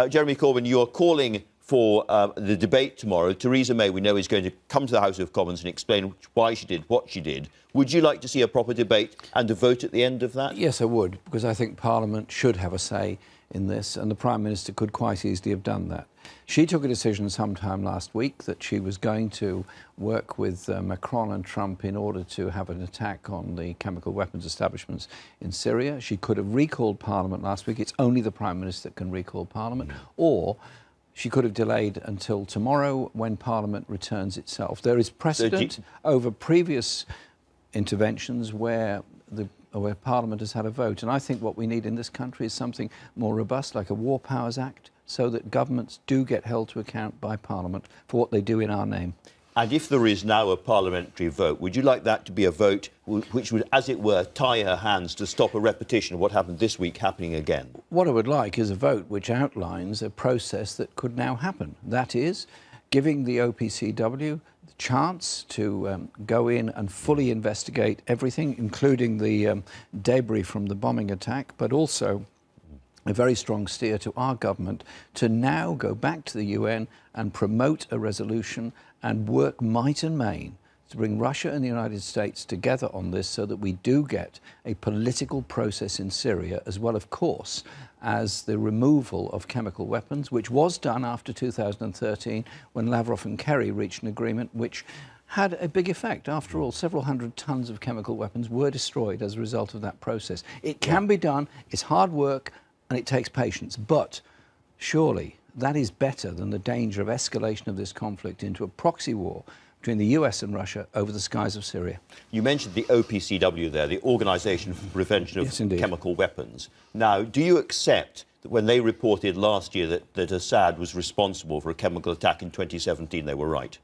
Jeremy Corbyn, you are calling for the debate tomorrow. Theresa May, we know, is going to come to the House of Commons and explain why she did what she did. Would you like to see a proper debate and a vote at the end of that? Yes, I would, because I think Parliament should have a say in this, and the Prime Minister could quite easily have done that. She took a decision sometime last week that she was going to work with Macron and Trump in order to have an attack on the chemical weapons establishments in Syria. She could have recalled Parliament last week. It's only the Prime Minister that can recall Parliament. Or she could have delayed until tomorrow when Parliament returns itself. There is precedent over previous interventions where Parliament has had a vote. And I think what we need in this country is something more robust, like a War Powers Act, so that governments do get held to account by Parliament for what they do in our name. And if there is now a parliamentary vote, would you like that to be a vote which would, as it were, tie her hands to stop a repetition of what happened this week happening again? What I would like is a vote which outlines a process that could now happen. That is, giving the OPCW the chance to go in and fully investigate everything, including the debris from the bombing attack, but also a very strong steer to our government to now go back to the UN and promote a resolution and work might and main to bring Russia and the United States together on this so that we do get a political process in Syria, as well, of course, as the removal of chemical weapons, which was done after 2013 when Lavrov and Kerry reached an agreement which had a big effect. After all, several hundred tons of chemical weapons were destroyed as a result of that process. It can be done, it's hard work, and it takes patience, but surely that is better than the danger of escalation of this conflict into a proxy war between the US and Russia over the skies of Syria. You mentioned the OPCW there, the Organisation for Prevention of Chemical Weapons. Now, do you accept that when they reported last year that Assad was responsible for a chemical attack in 2017, they were right?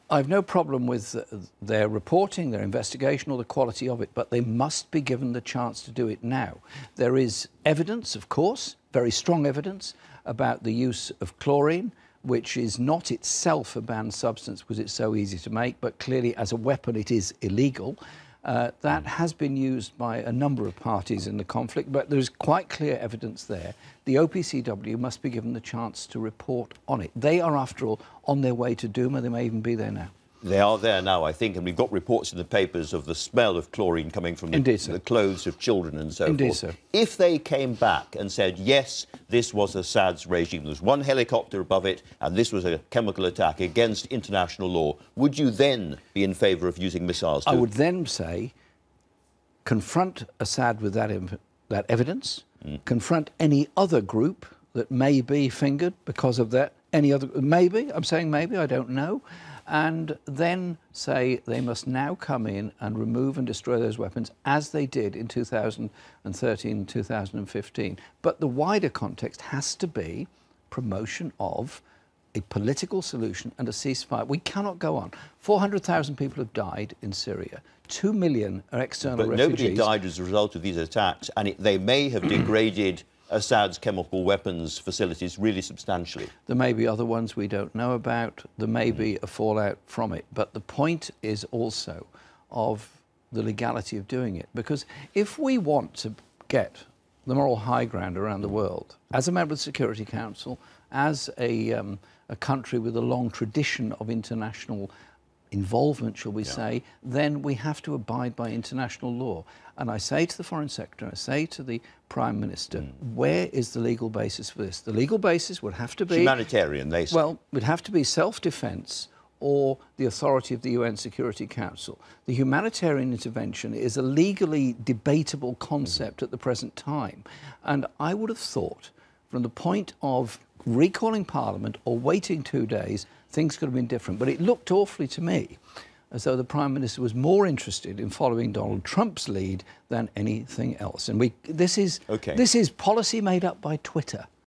I've no problem with their reporting, their investigation, or the quality of it, but they must be given the chance to do it now. There is evidence, of course, very strong evidence, about the use of chlorine, which is not itself a banned substance because it's so easy to make, but clearly as a weapon it is illegal. That has been used by a number of parties in the conflict, but there's quite clear evidence there. The OPCW must be given the chance to report on it. They are, after all, on their way to Duma. They may even be there now. They are there now, I think, and we've got reports in the papers of the smell of chlorine coming from the clothes of children and so forth. Sir. If they came back and said, yes, this was Assad's regime, there was one helicopter above it, and this was a chemical attack against international law, would you then be in favour of using missiles? I would then say, confront Assad with that evidence, confront any other group that may be fingered because of that, maybe, I'm saying maybe, I don't know, and then say they must now come in and remove and destroy those weapons as they did in 2013 and 2015. But the wider context has to be promotion of a political solution and a ceasefire. We cannot go on. 400,000 people have died in Syria. 2 million are external refugees. But nobody died as a result of these attacks, and they may have degraded Assad's chemical weapons facilities really substantially. There may be other ones we don't know about. There may be a fallout from it. But the point is also of the legality of doing it. Because if we want to get the moral high ground around the world, as a member of the Security Council, as a country with a long tradition of international involvement, shall we say, then we have to abide by international law. And I say to the Foreign Secretary, I say to the Prime Minister, where is the legal basis for this? The legal basis would have to be... humanitarian, they say. Well, it would have to be self-defence or the authority of the UN Security Council. The humanitarian intervention is a legally debatable concept at the present time. And I would have thought, from the point of recalling Parliament or waiting 2 days, things could have been different. But it looked awfully to me as though the Prime Minister was more interested in following Donald Trump's lead than anything else. And this is policy made up by Twitter.